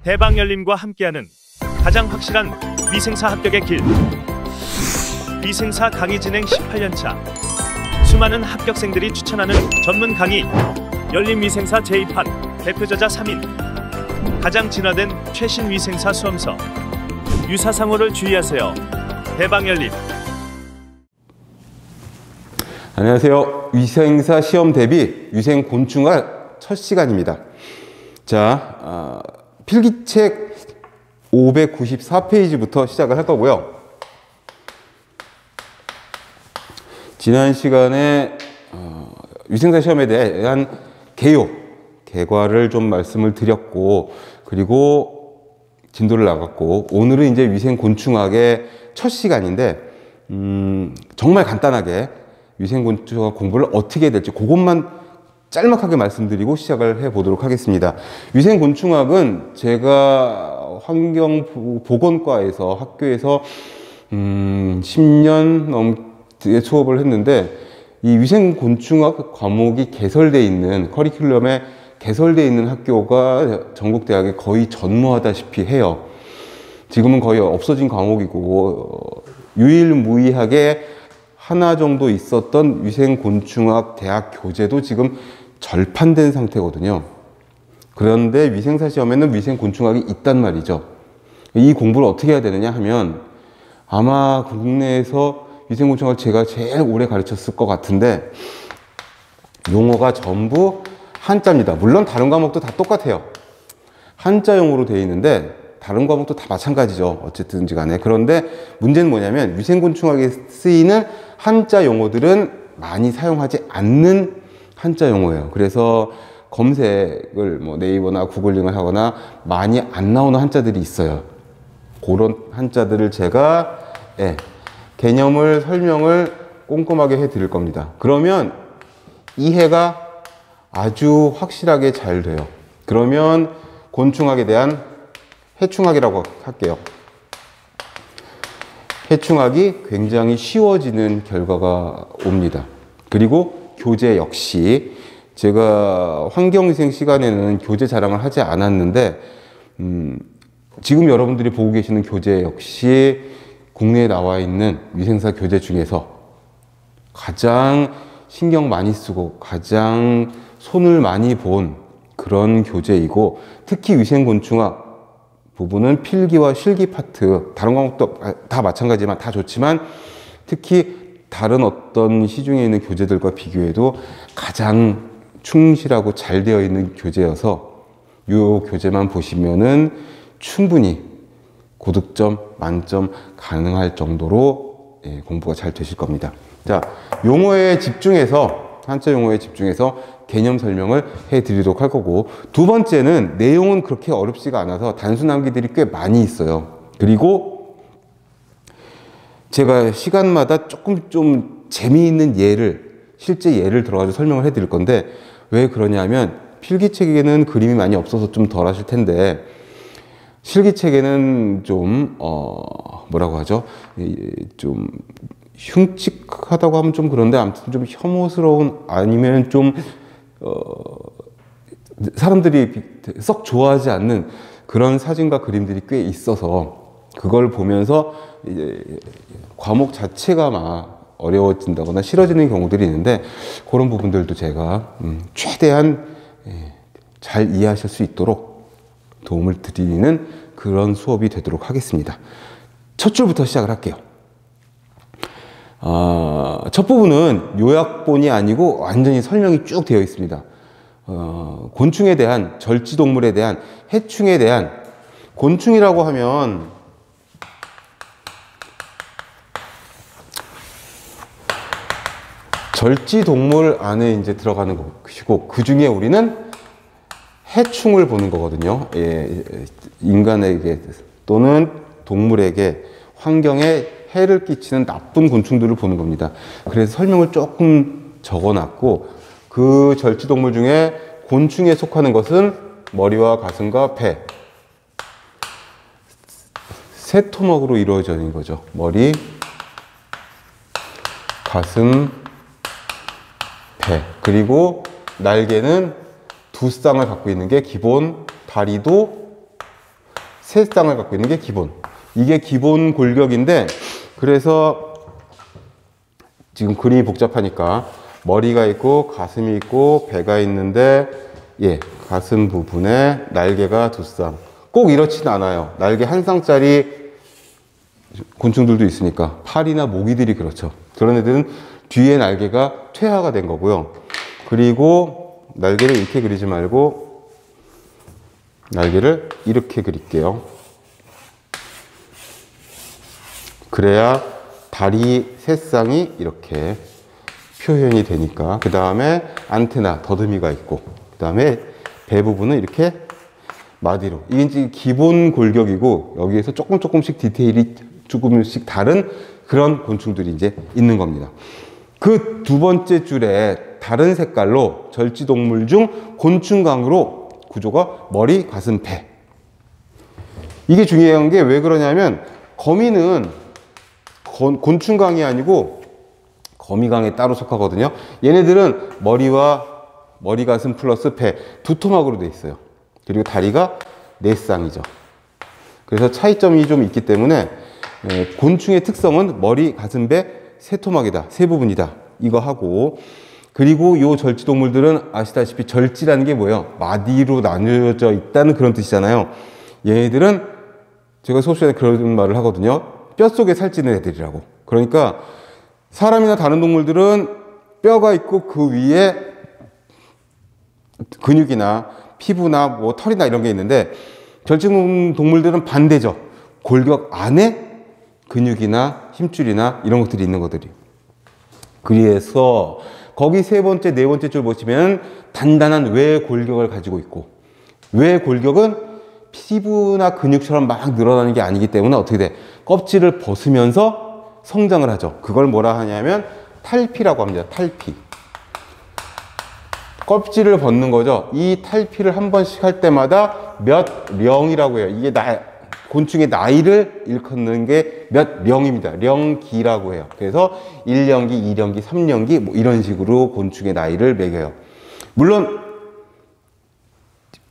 대방열림과 함께하는 가장 확실한 위생사 합격의 길. 위생사 강의 진행 18년차. 수많은 합격생들이 추천하는 전문 강의. 열림위생사 제2판 대표저자 3인. 가장 진화된 최신 위생사 수험서. 유사상호를 주의하세요. 대방열림. 안녕하세요. 위생사 시험 대비 위생곤충학 첫 시간입니다. 자, 필기책 594페이지부터 시작을 할 거고요. 지난 시간에 위생사 시험에 대한 개괄을 좀 말씀을 드렸고, 그리고 진도를 나갔고, 오늘은 이제 위생곤충학의 첫 시간인데, 정말 간단하게 위생곤충학 공부를 어떻게 해야 될지 그것만 짤막하게 말씀드리고 시작을 해 보도록 하겠습니다. 위생곤충학은 제가 환경보건과에서 학교에서 10년 넘게 수업을 했는데, 이 위생곤충학 과목이 개설되어 있는, 커리큘럼에 개설되어 있는 학교가 전국대학에 거의 전무하다시피 해요. 지금은 거의 없어진 과목이고, 유일무이하게 하나 정도 있었던 위생곤충학 대학 교재도 지금 절판된 상태거든요. 그런데 위생사 시험에는 위생곤충학이 있단 말이죠. 이 공부를 어떻게 해야 되느냐 하면, 아마 국내에서 위생곤충학을 제가 제일 오래 가르쳤을 것 같은데, 용어가 전부 한자입니다. 물론 다른 과목도 다 똑같아요. 한자 용어로 되어 있는데 다른 과목도 다 마찬가지죠. 어쨌든지 간에. 그런데 문제는 뭐냐면, 위생곤충학에 쓰이는 한자 용어들은 많이 사용하지 않는 한자 용어예요. 그래서 검색을 네이버나 구글링을 하거나 많이 안 나오는 한자들이 있어요. 그런 한자들을 제가 개념을 설명을 꼼꼼하게 해 드릴 겁니다. 그러면 이해가 아주 확실하게 잘 돼요. 그러면 곤충학에 대한 해충학이라고 할게요. 해충학이 굉장히 쉬워지는 결과가 옵니다. 그리고 교재 역시 제가 환경위생 시간에는 교재 자랑을 하지 않았는데, 지금 여러분들이 보고 계시는 교재 역시 국내에 나와 있는 위생사 교재 중에서 가장 신경 많이 쓰고 가장 손을 많이 본 그런 교재이고, 특히 위생곤충학 부분은 필기와 실기 파트, 다른 과목도 다 마찬가지지만 다 좋지만 특히 다른 어떤 시중에 있는 교재들과 비교해도 가장 충실하고 잘 되어 있는 교재여서 이 교재만 보시면은 충분히 고득점, 만점 가능할 정도로 공부가 잘 되실 겁니다. 자, 용어에 집중해서, 한자 용어에 집중해서 개념 설명을 해 드리도록 할 거고, 두 번째는 내용은 그렇게 어렵지가 않아서 단순 암기들이 꽤 많이 있어요. 그리고 제가 시간마다 조금 좀 재미있는 실제 예를 들어가지고 설명을 해 드릴 건데, 왜 그러냐면 필기책에는 그림이 많이 없어서 좀 덜 하실 텐데, 실기책에는 좀 뭐라고 하죠? 좀 흉측하다고 하면 좀 그런데, 아무튼 좀 혐오스러운, 아니면 좀 사람들이 썩 좋아하지 않는 그런 사진과 그림들이 꽤 있어서, 그걸 보면서 이제 과목 자체가 막 어려워진다거나 싫어지는 경우들이 있는데, 그런 부분들도 제가 최대한 잘 이해하실 수 있도록 도움을 드리는 그런 수업이 되도록 하겠습니다. 첫 줄부터 시작을 할게요. 첫 부분은 요약본이 아니고 완전히 설명이 쭉 되어 있습니다. 곤충에 대한, 절지동물에 대한, 해충에 대한, 곤충이라고 하면 절지동물 안에 이제 들어가는 것이고, 그 중에 우리는 해충을 보는 거거든요. 인간에게 또는 동물에게, 환경에 해를 끼치는 나쁜 곤충들을 보는 겁니다. 그래서 설명을 조금 적어놨고, 그 절지동물 중에 곤충에 속하는 것은 머리와 가슴과 배, 세 토막으로 이루어져 있는 거죠. 머리, 가슴, 배. 그리고 날개는 두 쌍을 갖고 있는 게 기본, 다리도 세 쌍을 갖고 있는 게 기본. 이게 기본 골격인데, 그래서 지금 그림이 복잡하니까 머리가 있고 가슴이 있고 배가 있는데, 예, 가슴 부분에 날개가 두 쌍. 꼭 이렇진 않아요. 날개 한 쌍짜리 곤충들도 있으니까. 파리나 모기들이 그렇죠. 그런 애들은 뒤에 날개가 퇴화가 된 거고요. 그리고 날개를 이렇게 그리지 말고 날개를 이렇게 그릴게요. 그래야 다리 세 쌍이 이렇게 표현이 되니까. 그 다음에 안테나, 더듬이가 있고, 그 다음에 배 부분은 이렇게 마디로. 이게 이제 기본 골격이고, 여기에서 조금씩 디테일이 조금씩 다른 그런 곤충들이 이제 있는 겁니다. 그 두 번째 줄에 다른 색깔로 절지동물 중 곤충강으로 구조가 머리, 가슴, 배. 이게 중요한 게 왜 그러냐면, 거미는 곤충강이 아니고 거미강에 따로 속하거든요. 얘네들은 머리, 가슴 플러스 배, 두 토막으로 돼 있어요. 그리고 다리가 네 쌍이죠. 그래서 차이점이 좀 있기 때문에 곤충의 특성은 머리, 가슴, 배, 세 토막이다, 세 부분이다, 이거 하고. 그리고 요 절지동물들은 아시다시피 절지라는 게 뭐예요? 마디로 나뉘어져 있다는 그런 뜻이잖아요. 얘네들은 제가 수업 시간에 그런 말을 하거든요. 뼛속에 살찌는 애들이라고. 그러니까 사람이나 다른 동물들은 뼈가 있고 그 위에 근육이나 피부나 뭐 털이나 이런 게 있는데, 절지동물들은 반대죠. 골격 안에 근육이나 힘줄이나 이런 것들이 있는 것들이. 그래서 거기 세 번째, 네 번째 줄 보시면 단단한 외 골격을 가지고 있고, 외 골격은 피부나 근육처럼 막 늘어나는 게 아니기 때문에 어떻게 돼? 껍질을 벗으면서 성장을 하죠. 그걸 뭐라 하냐면 탈피라고 합니다. 탈피. 껍질을 벗는 거죠. 이 탈피를 한 번씩 할 때마다 몇 령이라고 해요. 이게 곤충의 나이를 일컫는 게 몇 령입니다. 령기라고 해요. 그래서 1령기, 2령기, 3령기 뭐 이런 식으로 곤충의 나이를 매겨요. 물론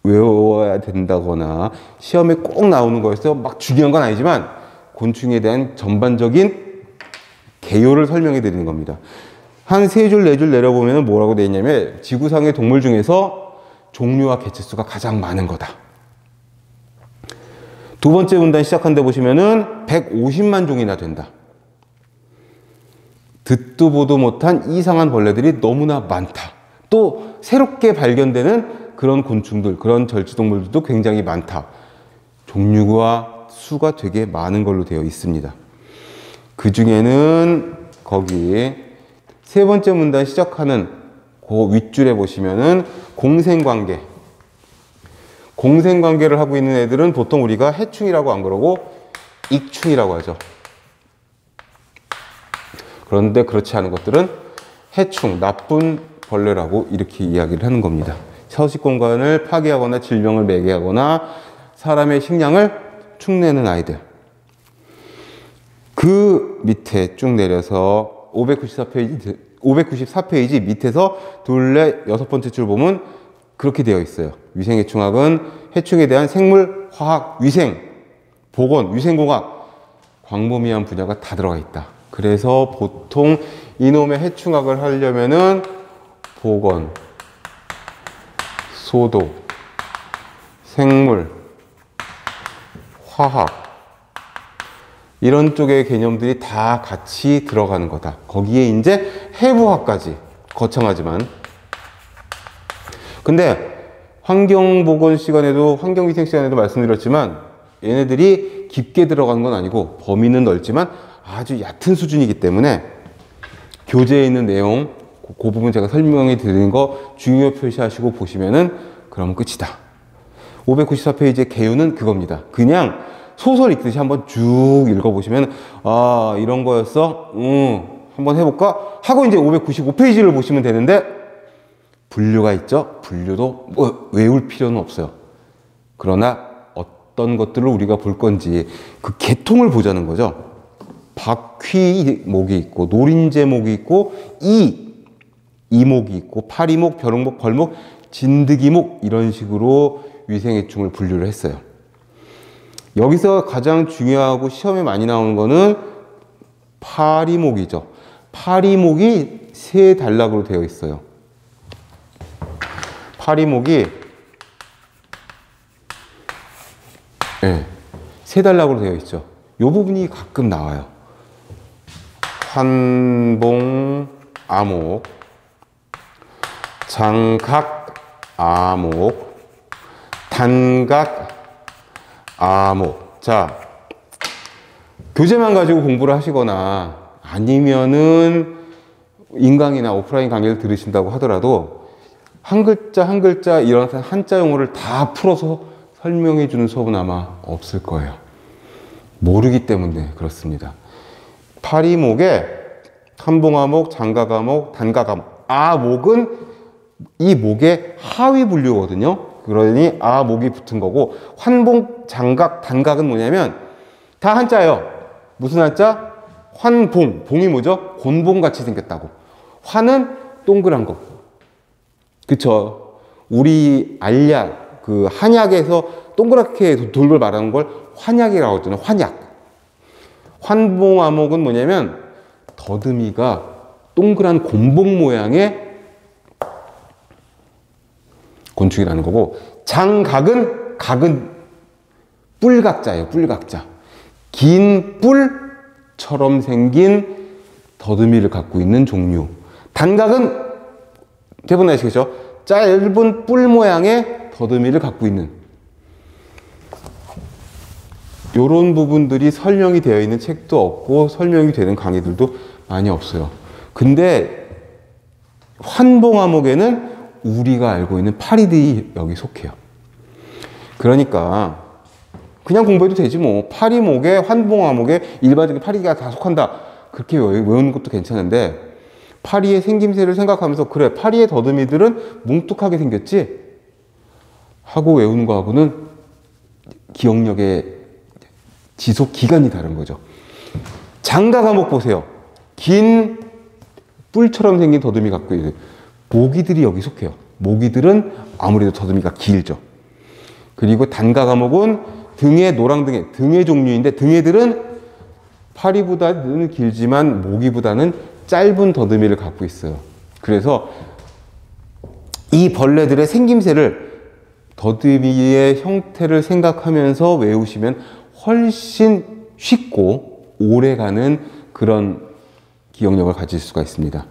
외워야 된다거나 시험에 꼭 나오는 거여서 막 중요한 건 아니지만 곤충에 대한 전반적인 개요를 설명해 드리는 겁니다. 한 세 줄, 네 줄 내려보면 뭐라고 되어 있냐면, 지구상의 동물 중에서 종류와 개체수가 가장 많은 거다. 두 번째 문단 시작한 데 보시면은 150만 종이나 된다. 듣도 보도 못한 이상한 벌레들이 너무나 많다. 또 새롭게 발견되는 그런 곤충들, 그런 절지동물들도 굉장히 많다. 종류와 수가 되게 많은 걸로 되어 있습니다. 그 중에는 거기 세 번째 문단 시작하는 그 윗줄에 보시면은 공생관계. 공생관계를 하고 있는 애들은 보통 우리가 해충이라고 안 그러고 익충이라고 하죠. 그런데 그렇지 않은 것들은 해충, 나쁜 벌레라고 이렇게 이야기를 하는 겁니다. 서식 공간을 파괴하거나 질병을 매개하거나 사람의 식량을 축내는 아이들. 그 밑에 쭉 내려서 594페이지 밑에서 둘레 여섯 번째 줄 보면 그렇게 되어 있어요. 위생해충학은 해충에 대한 생물, 화학, 위생, 보건, 위생공학, 광범위한 분야가 다 들어가 있다. 그래서 보통 이놈의 해충학을 하려면은 보건, 소독, 생물, 화학 이런 쪽의 개념들이 다 같이 들어가는 거다. 거기에 이제 해부학까지, 거창하지만. 근데 환경보건 시간에도, 환경위생 시간에도 말씀드렸지만 얘네들이 깊게 들어가는 건 아니고 범위는 넓지만 아주 얕은 수준이기 때문에 교재에 있는 내용, 그 부분 제가 설명해 드리는 거 중요 표시하시고 보시면은 그러면 끝이다. 594페이지의 개요는 그겁니다. 그냥 소설 읽듯이 한번 쭉 읽어보시면, 아, 이런 거였어? 한번 해볼까? 하고 이제 595페이지를 보시면 되는데, 분류가 있죠? 분류도 뭐 외울 필요는 없어요. 그러나 어떤 것들을 우리가 볼 건지 그 계통을 보자는 거죠. 박휘목이 있고, 노린재목이 있고, 이목이 있고, 파리목, 벼룩목, 벌목, 진드기목 이런 식으로 위생해충을 분류를 했어요. 여기서 가장 중요하고 시험에 많이 나오는 거는 파리목이죠. 파리목이 세 단락으로 되어 있어요. 파리목이 세 단락으로 되어 있죠. 이 부분이 가끔 나와요. 환봉, 아목, 장각, 아목, 단각, 아목. 자, 교재만 가지고 공부를 하시거나 아니면은 인강이나 오프라인 강의를 들으신다고 하더라도 한 글자 한 글자 이런 한자 용어를 다 풀어서 설명해 주는 수업은 아마 없을 거예요. 모르기 때문에 그렇습니다. 파리목에 한봉아목, 장가가목, 단가가목. 아목은 이 목의 하위 분류거든요. 그러니 아목이 붙은 거고, 환봉, 장각, 단각은 뭐냐면 다 한자예요. 무슨 한자? 환봉. 봉이 뭐죠? 곤봉 같이 생겼다고. 환은 동그란 거. 그쵸? 우리 알약, 그 한약에서 동그랗게 돌돌 말하는 걸 환약이라고 하잖아요. 환약. 환봉아목은 뭐냐면 더듬이가 동그란 곤봉 모양의 곤충이라는 거고, 장각은 각은 뿔각자예요. 뿔각자. 긴 뿔처럼 생긴 더듬이를 갖고 있는 종류. 단각은 대부분 아시겠죠? 짧은 뿔 모양의 더듬이를 갖고 있는, 이런 부분들이 설명이 되어 있는 책도 없고 설명이 되는 강의들도 많이 없어요. 근데 환봉아목에는 우리가 알고 있는 파리들이 여기 속해요. 그러니까 그냥 공부해도 되지 뭐. 파리목에, 환봉아목에 일반적인 파리가 다 속한다. 그렇게 외우는 것도 괜찮은데, 파리의 생김새를 생각하면서 그래, 파리의 더듬이들은 뭉툭하게 생겼지? 하고 외우는 거하고는 기억력의 지속 기간이 다른 거죠. 장가가목 보세요. 긴 뿔처럼 생긴 더듬이 갖고 있는 모기들이 여기 속해요. 모기들은 아무래도 더듬이가 길죠. 그리고 단가가목은 등의 노랑등의, 등의 종류인데, 등해들은 파리보다는 길지만 모기보다는 짧은 더듬이를 갖고 있어요. 그래서 이 벌레들의 생김새를, 더듬이의 형태를 생각하면서 외우시면 훨씬 쉽고 오래가는 그런 기억력을 가질 수가 있습니다.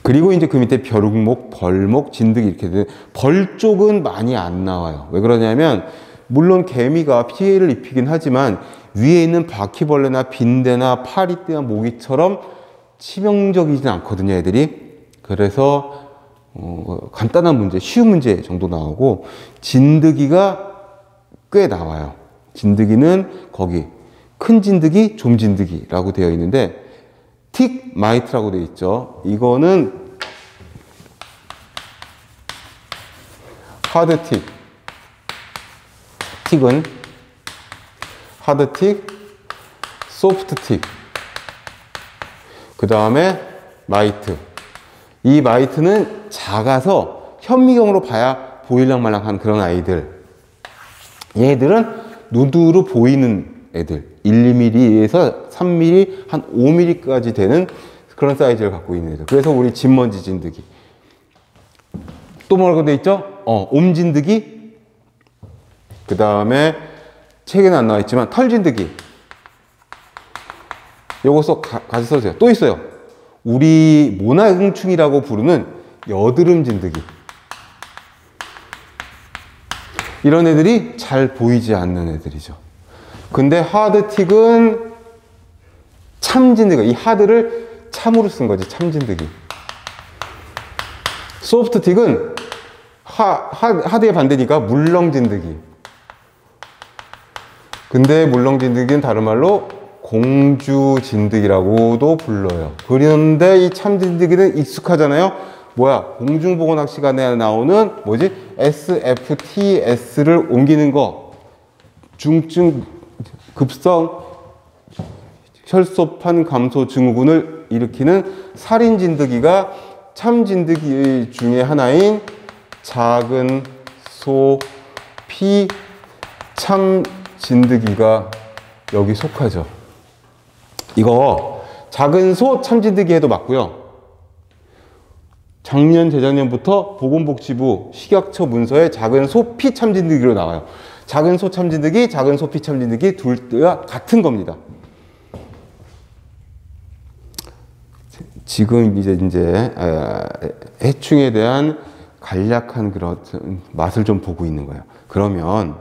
그리고 이제 그 밑에 벼룩목, 벌목, 진드기 이렇게 되는, 벌 쪽은 많이 안 나와요. 왜 그러냐면 물론 개미가 피해를 입히긴 하지만 위에 있는 바퀴벌레나 빈대나 파리떼나 모기처럼 치명적이진 않거든요, 애들이. 그래서 간단한 문제, 쉬운 문제 정도 나오고, 진드기가 꽤 나와요. 진드기는 거기 큰 진드기, 좀 진드기라고 되어 있는데, 틱 마이트라고 되어 있죠. 이거는 하드틱. 틱은 하드틱, 소프트틱. 그 다음에 마이트. 이 마이트는 작아서 현미경으로 봐야 보일랑말랑한 그런 아이들. 얘들은 눈으로 보이는 애들. 1, 2mm에서 3mm, 한 5mm까지 되는 그런 사이즈를 갖고 있는 애들. 그래서 우리 진먼지 진드기. 또 뭐라고 되어 있죠? 옴진드기. 그 다음에 책에는 안 나와 있지만 털진드기. 요거 같이 써주세요. 또 있어요. 우리 모나응충이라고 부르는 여드름 진드기. 이런 애들이 잘 보이지 않는 애들이죠. 근데 하드틱은 참진드기. 이 하드를 참으로 쓴 거지. 참진드기. 소프트틱은 하드의 반대니까 물렁진드기. 근데 물렁진드기는 다른 말로 공주진드기라고도 불러요. 그런데 이 참진드기는 익숙하잖아요. 뭐야? 공중보건학 시간에 나오는 뭐지? SFTS를 옮기는 거. 중증 급성 혈소판 감소 증후군을 일으키는 살인진드기가 참진드기 중에 하나인 작은 소, 피, 참 진드기가 여기 속하죠. 이거 작은 소 참진드기 해도 맞고요. 작년, 재작년부터 보건복지부 식약처 문서에 작은 소 피 참진드기로 나와요. 작은 소 참진드기, 작은 소 피 참진드기 둘 다 같은 겁니다. 지금 이제 해충에 대한 간략한 그런 맛을 좀 보고 있는 거예요. 그러면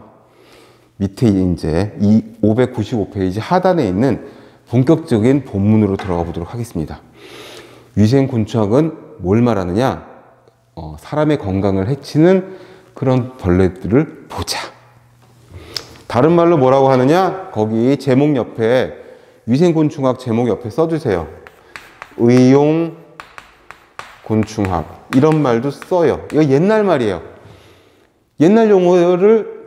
밑에 이제 이 595페이지 하단에 있는 본격적인 본문으로 들어가 보도록 하겠습니다. 위생곤충학은 뭘 말하느냐? 사람의 건강을 해치는 그런 벌레들을 보자. 다른 말로 뭐라고 하느냐? 거기 제목 옆에 위생곤충학 제목 옆에 써주세요. 의용곤충학 이런 말도 써요. 이거 옛날 말이에요. 옛날 용어를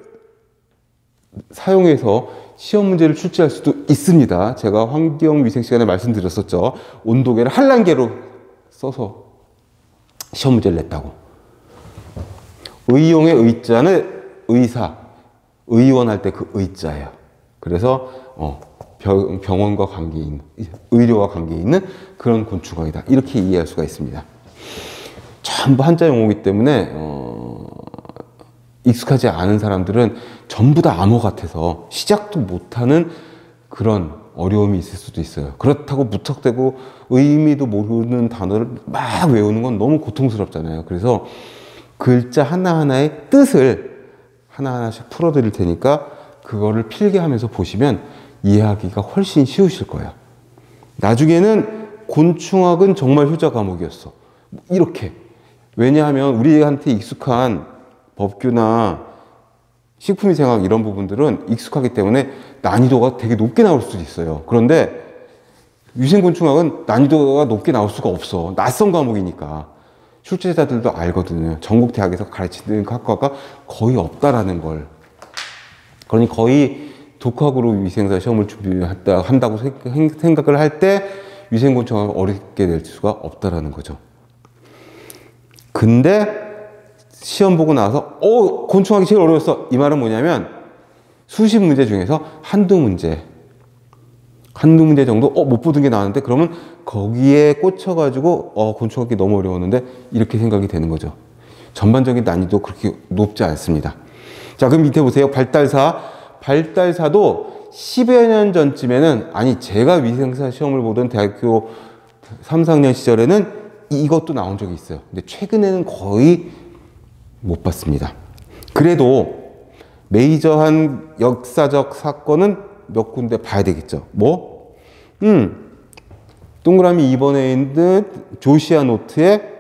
사용해서 시험 문제를 출제할 수도 있습니다. 제가 환경위생 시간에 말씀드렸었죠. 온도계를 한란계로 써서 시험 문제를 냈다고. 의용의 의자는 의사, 의원 할 때 그 의자예요. 그래서 병원과 관계 있는, 의료와 관계 있는 그런 곤충학이다. 이렇게 이해할 수가 있습니다. 전부 한자 용어이기 때문에 익숙하지 않은 사람들은 전부 다 암호 같아서 시작도 못하는 그런 어려움이 있을 수도 있어요. 그렇다고 무턱대고 의미도 모르는 단어를 막 외우는 건 너무 고통스럽잖아요. 그래서 글자 하나하나의 뜻을 하나하나씩 풀어드릴 테니까 그거를 필기하면서 보시면 이해하기가 훨씬 쉬우실 거예요. 나중에는 곤충학은 정말 효자 과목이었어. 이렇게. 왜냐하면 우리한테 익숙한 법규나 식품위생학 이런 부분들은 익숙하기 때문에 난이도가 되게 높게 나올 수도 있어요. 그런데 위생곤충학은 난이도가 높게 나올 수가 없어. 낯선 과목이니까. 출제자들도 알거든요. 전국 대학에서 가르치는 학과가 거의 없다라는 걸. 그러니 거의 독학으로 위생사 시험을 준비한다고 생각을 할 때 위생곤충학을 어렵게 낼 수가 없다라는 거죠. 근데 시험 보고 나서 곤충학이 제일 어려웠어. 이 말은 뭐냐면 수십 문제 중에서 한두 문제 정도 못 보던 게 나왔는데 그러면 거기에 꽂혀가지고 곤충학이 너무 어려웠는데 이렇게 생각이 되는 거죠. 전반적인 난이도 그렇게 높지 않습니다. 자, 그럼 밑에 보세요. 발달사도 10여 년 전쯤에는, 아니 제가 위생사 시험을 보던 대학교 3, 4학년 시절에는 이것도 나온 적이 있어요. 근데 최근에는 거의 못 봤습니다. 그래도 메이저한 역사적 사건은 몇 군데 봐야 되겠죠. 뭐? 동그라미 2번에 있는 조시아 노트에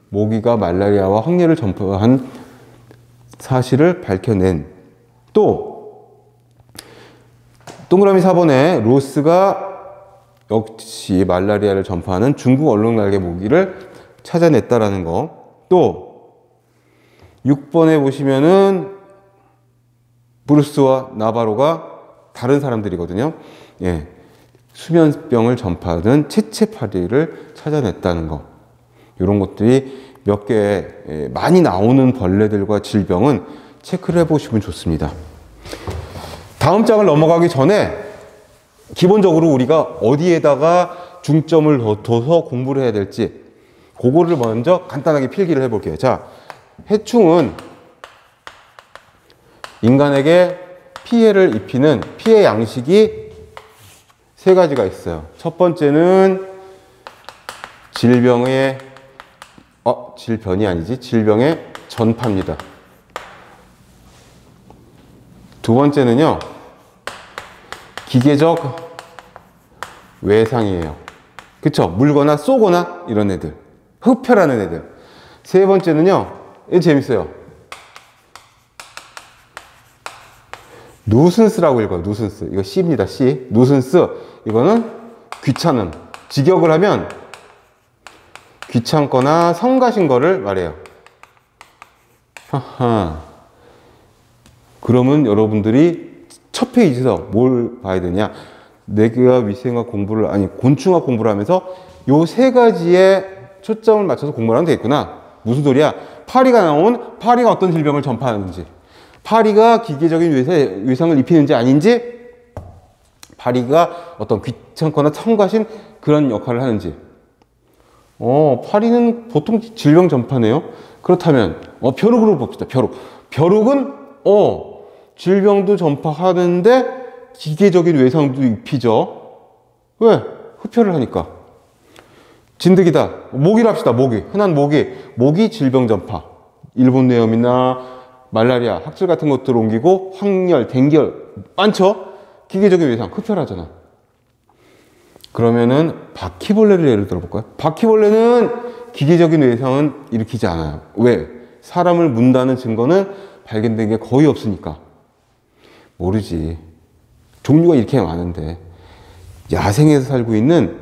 모기가 말라리아와 황열을 전파한 사실을 밝혀낸, 또 동그라미 4번에 로스가 역시 말라리아를 전파하는 중국 얼룩날개 모기를 찾아냈다라는 거, 또 6번에 보시면은 브루스와 나바로가 다른 사람들이거든요. 예, 수면병을 전파하는 채채파리를 찾아냈다는 거. 이런 것들이 몇 개 많이 나오는 벌레들과 질병은 체크를 해보시면 좋습니다. 다음 장을 넘어가기 전에 기본적으로 우리가 어디에다가 중점을 둬서 공부를 해야 될지 그거를 먼저 간단하게 필기를 해볼게요. 자, 해충은 인간에게 피해를 입히는 피해 양식이 세 가지가 있어요. 첫 번째는 질병의 질병의 전파입니다. 두 번째는요, 기계적 외상이에요. 그쵸? 물거나 쏘거나 이런 애들, 흡혈하는 애들. 세 번째는요, 이거 재밌어요. 누슨스라고 읽어요. 누슨스. 이거 C입니다. C. 누슨스. 이거는 귀찮음. 직역을 하면 귀찮거나 성가신 거를 말해요. 하하. 그러면 여러분들이 첫 페이지에서 뭘 봐야 되냐? 내가 위생학 공부를, 곤충학 공부를 하면서 요 세 가지에 초점을 맞춰서 공부를 하면 되겠구나. 무슨 소리야? 파리가 나오면 파리가 어떤 질병을 전파하는지, 파리가 기계적인 외상을 입히는지 아닌지, 파리가 어떤 귀찮거나 성가신 그런 역할을 하는지. 파리는 보통 질병 전파네요. 그렇다면 벼룩으로 봅시다. 벼룩은 질병도 전파하는데 기계적인 외상도 입히죠. 왜? 흡혈을 하니까. 진드기다. 모기를 합시다. 흔한 모기 질병 전파. 일본 뇌염이나 말라리아, 학질 같은 것들을 옮기고 황열, 댕기열 많죠? 기계적인 외상, 흡혈하잖아. 그러면은 바퀴벌레를 예를 들어볼까요? 바퀴벌레는 기계적인 외상은 일으키지 않아요. 왜? 사람을 문다는 증거는 발견된 게 거의 없으니까. 모르지. 종류가 이렇게 많은데 야생에서 살고 있는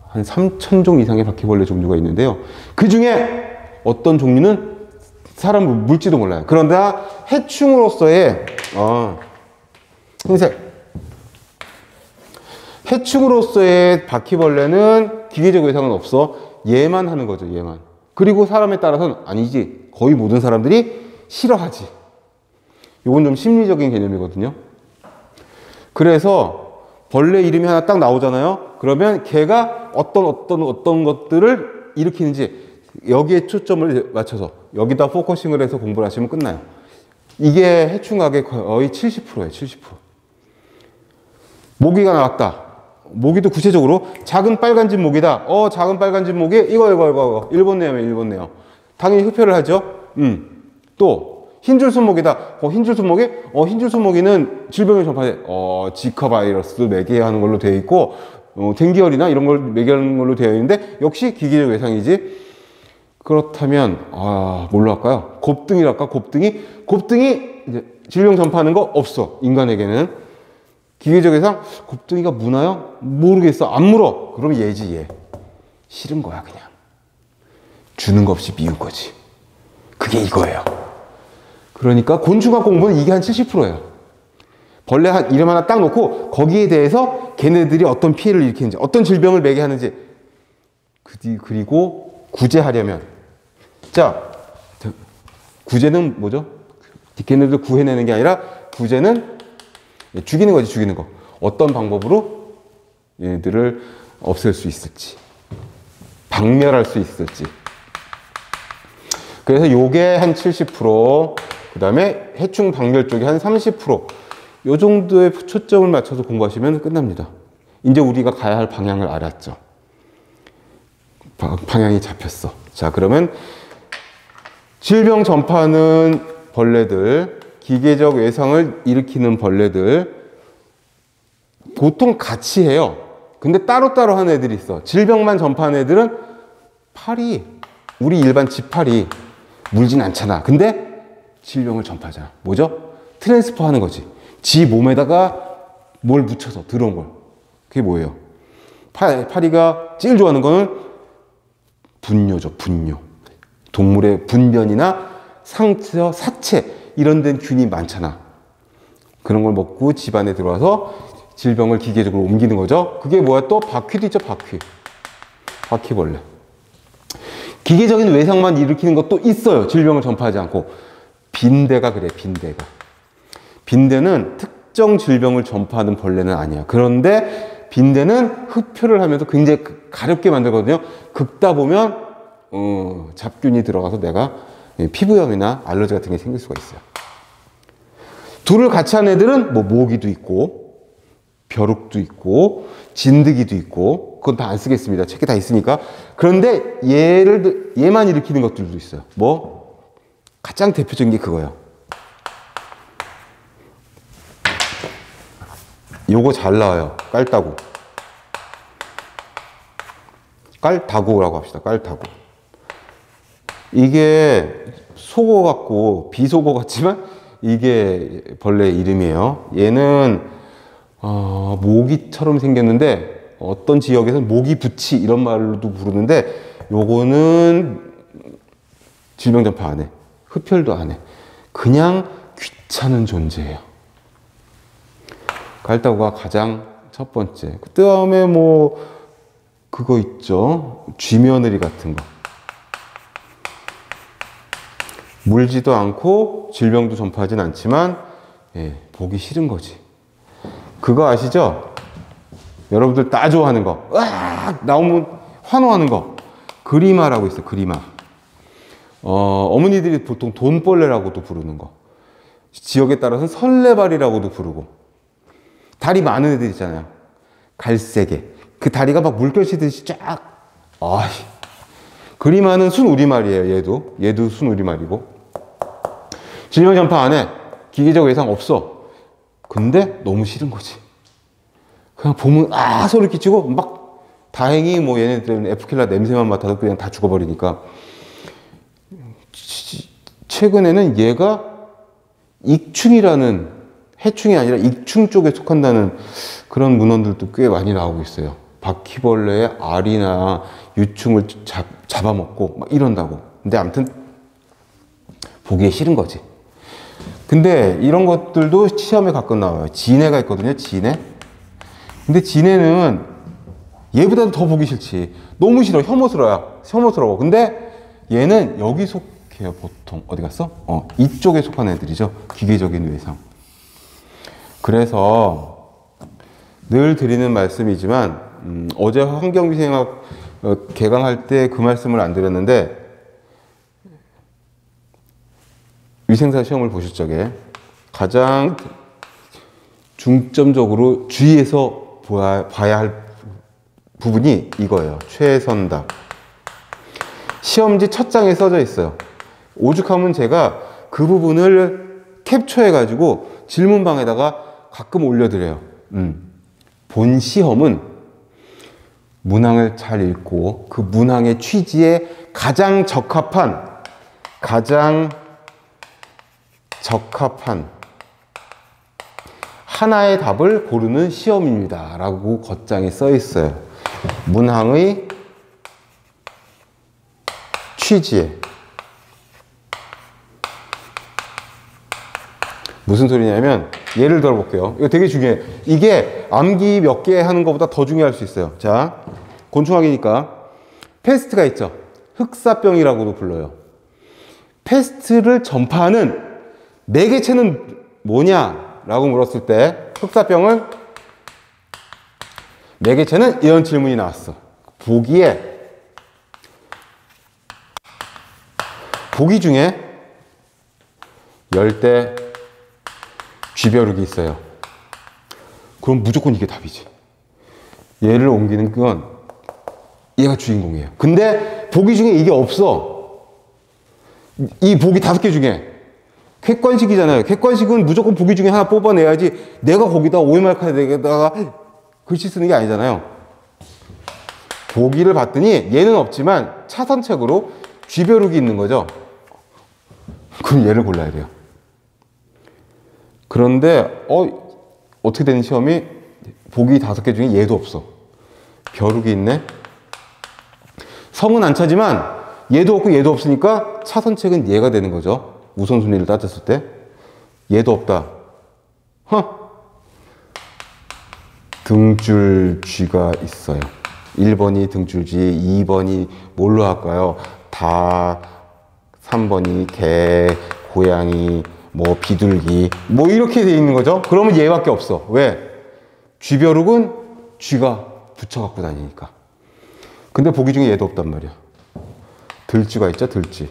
한 3,000종 이상의 바퀴벌레 종류가 있는데요. 그 중에 어떤 종류는 사람을 물지도 몰라요. 그러나 해충으로서의 해충으로서의 바퀴벌레는 기계적 외상은 없어. 얘만 하는 거죠. 얘만. 그리고 사람에 따라서는 아니지. 거의 모든 사람들이 싫어하지. 이건 좀 심리적인 개념이거든요. 그래서 벌레 이름이 하나 딱 나오잖아요. 그러면 걔가 어떤 것들을 일으키는지 여기에 초점을 맞춰서 여기다 포커싱을 해서 공부를 하시면 끝나요. 이게 해충학의 거의 70%예요. 70%. 모기가 나왔다. 모기도 구체적으로 작은 빨간집 모기다. 작은 빨간집 모기 이거 일본 내염. 당연히 흡혈을 하죠. 또 흰줄순 모기다. 흰줄순 모기? 흰줄순 모기는 질병을 전파해. 지카 바이러스 매개하는 걸로 되어 있고, 댕기열이나 이런 걸 매개하는 걸로 되어 있는데, 역시 기계적 외상이지. 그렇다면, 뭘로 할까요? 곱등이랄까? 곱등이 이제 질병 전파하는 거 없어. 인간에게는. 기계적 외상? 곱등이가 무나요? 모르겠어. 안 물어. 그럼 얘지, 얘. 싫은 거야, 그냥. 주는 거 없이 미운 거지. 그게 이거예요. 그러니까 곤충학 공부는 이게 한 70%예요. 벌레 이름 하나 딱 놓고 거기에 대해서 걔네들이 어떤 피해를 일으키는지, 어떤 질병을 매게 하는지, 그리고 구제하려면, 자, 구제는 뭐죠? 걔네들 구해내는 게 아니라 구제는 죽이는 거지, 죽이는 거. 어떤 방법으로 얘네들을 없앨 수 있을지, 박멸할 수 있을지. 그래서 요게 한 70%, 그 다음에 해충 박멸 쪽이 한 30%, 요 정도의 초점을 맞춰서 공부하시면 끝납니다. 이제 우리가 가야 할 방향을 알았죠. 방향이 잡혔어. 자, 그러면 질병 전파하는 벌레들, 기계적 외상을 일으키는 벌레들, 보통 같이 해요. 근데 따로따로 하는 애들이 있어. 질병만 전파하는 애들은 파리, 우리 일반 지파리 물진 않잖아. 근데 질병을 전파하잖아. 뭐죠? 트랜스퍼 하는 거지. 지 몸에다가 뭘 묻혀서 들어온 걸. 그게 뭐예요? 파리가 제일 좋아하는 거는 분뇨죠. 분뇨. 동물의 분변이나 상처, 사체 이런 데는 균이 많잖아. 그런 걸 먹고 집안에 들어와서 질병을 기계적으로 옮기는 거죠. 그게 뭐야? 또 바퀴도 있죠. 바퀴벌레. 기계적인 외상만 일으키는 것도 있어요. 질병을 전파하지 않고. 빈대가 그래. 빈대는 특정 질병을 전파하는 벌레는 아니야. 그런데 빈대는 흡혈을 하면서 굉장히 가렵게 만들거든요. 긁다 보면 잡균이 들어가서 내가 피부염이나 알러지 같은 게 생길 수가 있어요. 둘을 같이 하는 애들은 뭐 모기도 있고 벼룩도 있고 진드기도 있고, 그건 다 안 쓰겠습니다. 책에 다 있으니까. 그런데 얘만 일으키는 것들도 있어요. 뭐 가장 대표적인 게 그거예요. 요거 잘 나와요. 깔타구라고 합시다. 깔타구. 이게 속어 같고 비속어 같지만 이게 벌레 이름이에요. 얘는 모기처럼 생겼는데 어떤 지역에서는 모기부치 이런 말로도 부르는데, 요거는 질병 전파 안 해. 흡혈도 안 해. 그냥 귀찮은 존재예요. 깔타구가 가장 첫 번째. 그 다음에 뭐 그거 있죠. 쥐며느리 같은 거. 물지도 않고 질병도 전파하진 않지만 보기 싫은 거지. 그거 아시죠? 여러분들 다 좋아하는 거. 으악! 나오면 환호하는 거. 그리마라고 있어요. 그리마. 어머니들이 보통 돈벌레라고도 부르는 거. 지역에 따라서는 설레발이라고도 부르고. 다리 많은 애들 있잖아요. 갈색에. 그 다리가 막 물결치듯이 쫙. 그리마는 순우리말이에요. 얘도 순우리말이고. 질병 전파 안 해. 기계적 외상 없어. 근데 너무 싫은 거지. 그냥 보면 소리 끼치고 막 다행히 뭐 얘네들은 에프킬라 냄새만 맡아도 그냥 다 죽어버리니까. 최근에는 얘가 익충이라는, 해충이 아니라 익충 쪽에 속한다는 그런 문헌들도 꽤 많이 나오고 있어요. 바퀴벌레의 알이나 유충을 잡아먹고 막 이런다고. 근데 아무튼 보기에 싫은 거지. 근데 이런 것들도 시험에 가끔 나와요. 진해가 있거든요. 진해. 근데 진해는 얘보다도 더 보기 싫지. 너무 싫어. 혐오스러워. 근데 얘는 여기 속해요. 보통. 어디 갔어? 이쪽에 속한 애들이죠. 기계적인 외상. 그래서 늘 드리는 말씀이지만 어제 환경위생학 개강할 때 그 말씀을 안 드렸는데, 위생사 시험을 보실 적에 가장 중점적으로 주의해서 봐야 할 부분이 이거예요. 최선답. 시험지 첫 장에 써져 있어요. 오죽하면 제가 그 부분을 캡처해가지고 질문방에다가 가끔 올려드려요. 본 시험은 문항을 잘 읽고 그 문항의 취지에 가장 적합한 하나의 답을 고르는 시험입니다. 라고 겉장에 써 있어요. 문항의 취지에. 무슨 소리냐면, 예를 들어 볼게요. 이거 되게 중요해. 이게 암기 몇 개 하는 것보다 더 중요할 수 있어요. 자, 곤충학이니까 패스트가 있죠. 흑사병이라고도 불러요. 패스트를 전파하는 매개체는 뭐냐라고 물었을 때 흑사병을 매개체는 이런 질문이 나왔어. 보기 중에 열대 쥐벼룩이 있어요. 그럼 무조건 이게 답이지. 얘를 옮기는 건 얘가 주인공이에요. 근데 보기 중에 이게 없어. 이 보기 5개 중에. 객관식이잖아요. 객관식은 무조건 보기 중에 하나 뽑아내야지 내가 거기다 OMR 카드에다가 글씨 쓰는 게 아니잖아요. 보기를 봤더니 얘는 없지만 차선책으로 쥐벼룩이 있는 거죠. 그럼 얘를 골라야 돼요. 그런데 어떻게 되는 시험이 보기 5개 중에 얘도 없어. 벼룩이 있네. 성은 안 차지만 얘도 없고 얘도 없으니까 차선책은 얘가 되는 거죠. 우선순위를 따졌을 때. 얘도 없다. 등줄쥐가 있어요. 1번이 등줄쥐, 2번이 뭘로 할까요? 다, 3번이 개, 고양이, 뭐 비둘기, 뭐 이렇게 돼 있는 거죠. 그러면 얘밖에 없어. 왜? 쥐벼룩은 쥐가 붙여갖고 다니니까. 근데 보기 중에 얘도 없단 말이야. 들쥐가 있죠, 들쥐.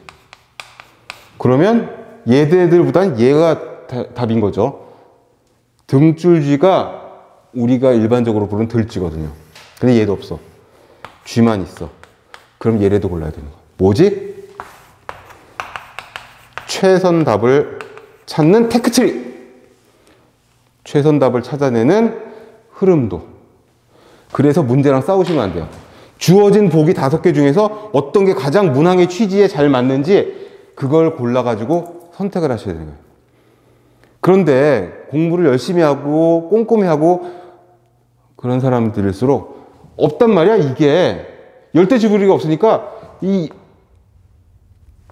그러면 얘들보단 얘가 답인 거죠. 등줄쥐가 우리가 일반적으로 부르는 들쥐거든요. 근데 얘도 없어. 쥐만 있어. 그럼 얘라도 골라야 되는 거야. 뭐지? 최선답을 찾는 테크트리. 최선답을 찾아내는 흐름도. 그래서 문제랑 싸우시면 안 돼요. 주어진 보기 5개 중에서 어떤 게 가장 문항의 취지에 잘 맞는지 그걸 골라가지고 선택을 하셔야 되는 거예요. 그런데 공부를 열심히 하고 꼼꼼히 하고 그런 사람들일수록 없단 말이야. 이게 열대지부리가 없으니까 이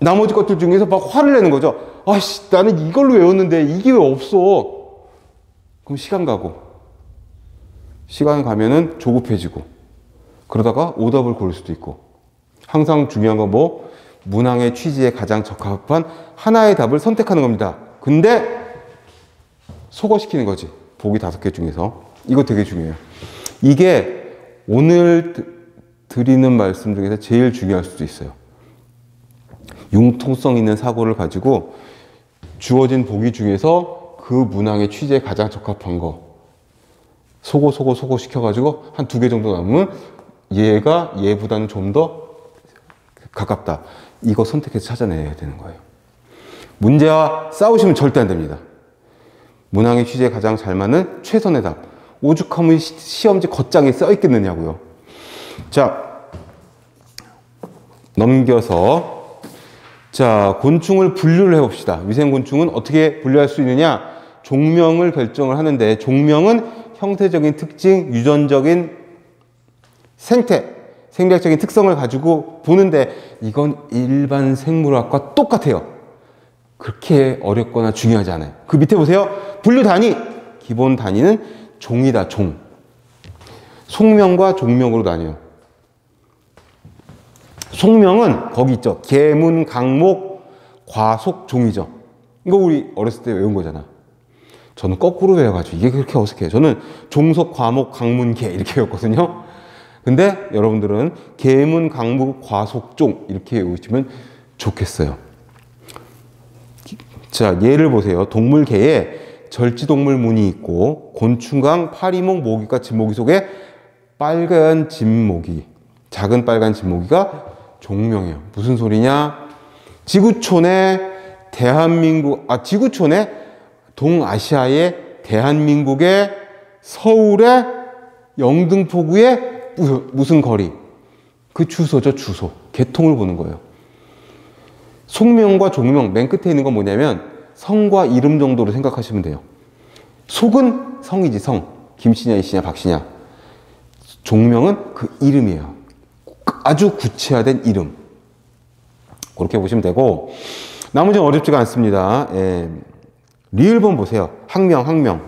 나머지 것들 중에서 막 화를 내는 거죠. 아씨, 나는 이걸로 외웠는데 이게 왜 없어? 그럼 시간 가고, 시간 가면은 조급해지고, 그러다가 오답을 고를 수도 있고. 항상 중요한 건 뭐? 문항의 취지에 가장 적합한 하나의 답을 선택하는 겁니다. 근데 소거시키는 거지. 보기 5개 중에서. 이거 되게 중요해요. 이게 오늘 드리는 말씀 중에서 제일 중요할 수도 있어요. 융통성 있는 사고를 가지고 주어진 보기 중에서 그 문항의 취지에 가장 적합한 거 소거 시켜가지고 한 2개 정도 남으면 얘가 얘보다는 좀 더 가깝다. 이거 선택해서 찾아내야 되는 거예요. 문제와 싸우시면 절대 안 됩니다. 문항의 취지에 가장 잘 맞는 최선의 답. 오죽하면 시험지 겉장에 써 있겠느냐고요. 자, 넘겨서 자, 곤충을 분류를 해봅시다. 위생곤충은 어떻게 분류할 수 있느냐? 종명을 결정을 하는데 종명은 형태적인 특징, 유전적인 생태, 생리학적인 특성을 가지고 보는데 이건 일반 생물학과 똑같아요. 그렇게 어렵거나 중요하지 않아요. 그 밑에 보세요. 분류 단위. 기본 단위는 종이다, 종. 속명과 종명으로 나뉘어요. 속명은 거기 있죠. 계문, 강목, 과속, 종이죠. 이거 우리 어렸을 때 외운 거잖아. 저는 거꾸로 외워가지고 이게 그렇게 어색해요. 저는 종속, 과목, 강문, 계 이렇게 외웠거든요. 근데 여러분들은 계문, 강목, 과속, 종 이렇게 외우시면 좋겠어요. 자, 예를 보세요. 동물계에 절지동물 문이 있고 곤충강, 파리목, 모기과 진모기 속에 빨간 진모기, 작은 빨간 진모기가 종명이에요. 무슨 소리냐? 지구촌에 지구촌에 동아시아의 대한민국의 서울의 영등포구의 무슨 거리? 그 주소죠, 주소. 개통을 보는 거예요. 속명과 종명, 맨 끝에 있는 건 뭐냐면 성과 이름 정도로 생각하시면 돼요. 속은 성이지, 성. 김씨냐, 이씨냐, 박씨냐. 종명은 그 이름이에요. 아주 구체화된 이름. 그렇게 보시면 되고, 나머지는 어렵지가 않습니다. 예. 리을본 보세요. 학명.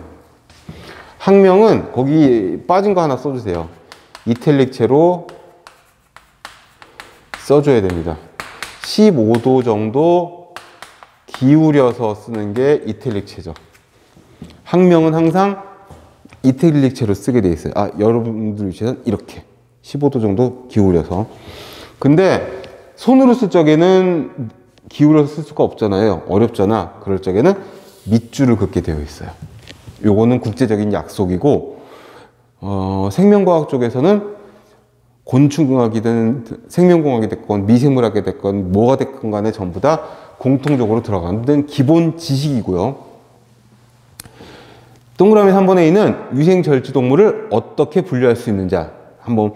학명은 거기 빠진 거 하나 써주세요. 이탈릭체로 써줘야 됩니다. 15도 정도 기울여서 쓰는 게 이탈릭체죠. 학명은 항상 이탈릭체로 쓰게 돼 있어요. 여러분들 위해서는 이렇게 15도 정도 기울여서. 근데 손으로 쓸 적에는 기울여서 쓸 수가 없잖아요. 어렵잖아. 그럴 적에는 밑줄을 긋게 되어 있어요. 요거는 국제적인 약속이고, 생명과학 쪽에서는 곤충공학이든 생명공학이 됐건 미생물학이 됐건 뭐가 됐건 간에 전부 다 공통적으로 들어가는 기본 지식이고요. 동그라미 3번에 있는 위생절지동물을 어떻게 분류할 수 있는지 한번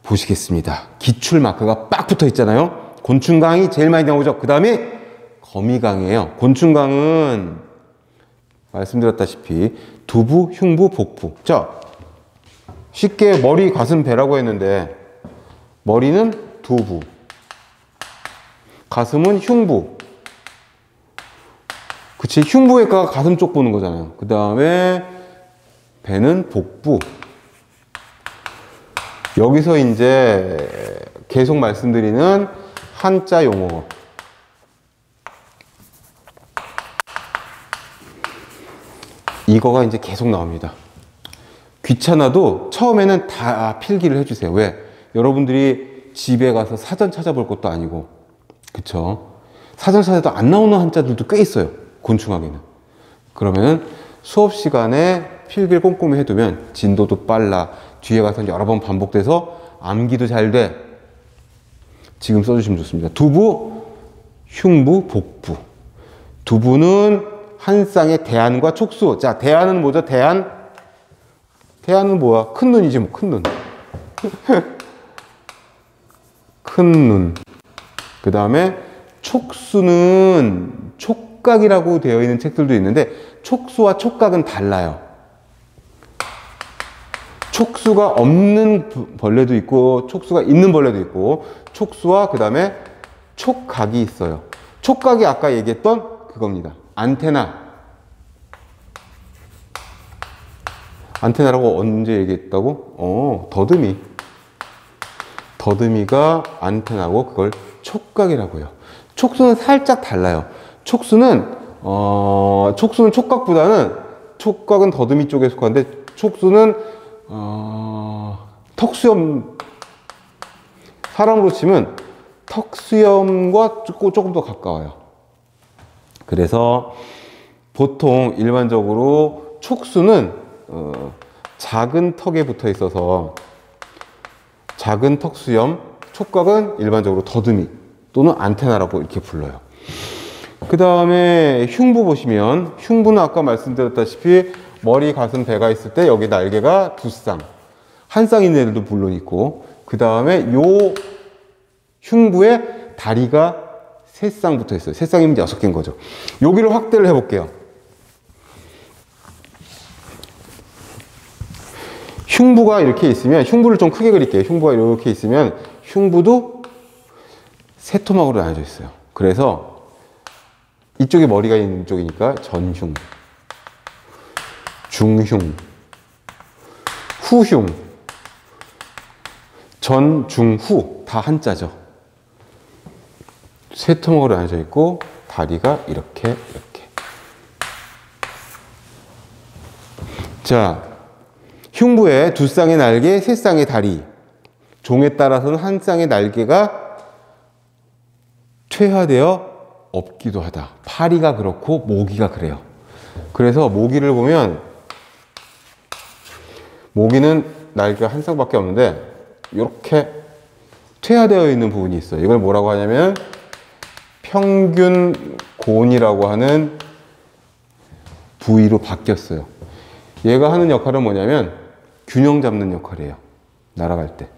보시겠습니다. 기출 마크가 빡 붙어 있잖아요. 곤충강이 제일 많이 나오죠. 그 다음에 거미강이에요. 곤충강은 말씀드렸다시피 두부, 흉부, 복부. 자, 쉽게 머리, 가슴, 배라고 했는데 머리는 두부, 가슴은 흉부. 그치, 흉부외과가 가슴 쪽 보는 거잖아요. 그 다음에 배는 복부. 여기서 이제 계속 말씀드리는 한자 용어. 이거가 이제 계속 나옵니다. 귀찮아도 처음에는 다 필기를 해주세요. 왜? 여러분들이 집에 가서 사전 찾아볼 것도 아니고, 그쵸? 사전 찾아도 안 나오는 한자들도 꽤 있어요. 곤충학에는. 그러면 수업 시간에 필기를 꼼꼼히 해두면 진도도 빨라. 뒤에 가서 여러 번 반복돼서 암기도 잘 돼. 지금 써주시면 좋습니다. 두부, 흉부, 복부. 두부는 한 쌍의 대안과 촉수. 자, 대안은 뭐죠? 대안은 뭐야? 큰 눈이지, 뭐, 큰 눈. 큰 눈. 그 다음에 촉수는 촉각이라고 되어 있는 책들도 있는데, 촉수와 촉각은 달라요. 촉수가 없는 벌레도 있고, 촉수가 있는 벌레도 있고, 촉수와 그 다음에 촉각이 있어요. 촉각이 아까 얘기했던 그겁니다. 안테나라고 언제 얘기했다고? 더듬이가 안테나고 그걸 촉각이라고 해요. 촉수는 살짝 달라요. 촉수는 촉각보다는, 촉각은 더듬이 쪽에 속하는데, 촉수는 턱수염, 사람으로 치면 턱수염과 조금 더 가까워요. 그래서 보통 일반적으로 촉수는 작은 턱에 붙어 있어서 작은 턱수염, 촉각은 일반적으로 더듬이 또는 안테나라고 이렇게 불러요. 그 다음에 흉부 보시면, 흉부는 아까 말씀드렸다시피 머리, 가슴, 배가 있을 때 여기 날개가 두 쌍, 한 쌍인 애들도 물론 있고, 그 다음에 요 흉부에 다리가 세 쌍 붙어 있어요. 세 쌍이면 6개인 거죠. 여기를 확대를 해볼게요. 흉부가 이렇게 있으면, 흉부를 좀 크게 그릴게요. 흉부가 이렇게 있으면 흉부도 세 토막으로 나눠져 있어요. 그래서 이쪽에 머리가 있는 쪽이니까 전흉, 중흉, 후흉, 전, 중, 후 다 한자죠. 세 토막으로 나눠져 있고 다리가 이렇게. 자, 흉부에 두 쌍의 날개, 세 쌍의 다리, 종에 따라서는 한 쌍의 날개가 퇴화되어 없기도 하다. 파리가 그렇고 모기가 그래요. 그래서 모기를 보면, 모기는 날개가 한 쌍밖에 없는데 이렇게 퇴화되어 있는 부분이 있어요. 이걸 뭐라고 하냐면 평균곤이라고 하는 부위로 바뀌었어요. 얘가 하는 역할은 뭐냐면 균형 잡는 역할이에요. 날아갈 때.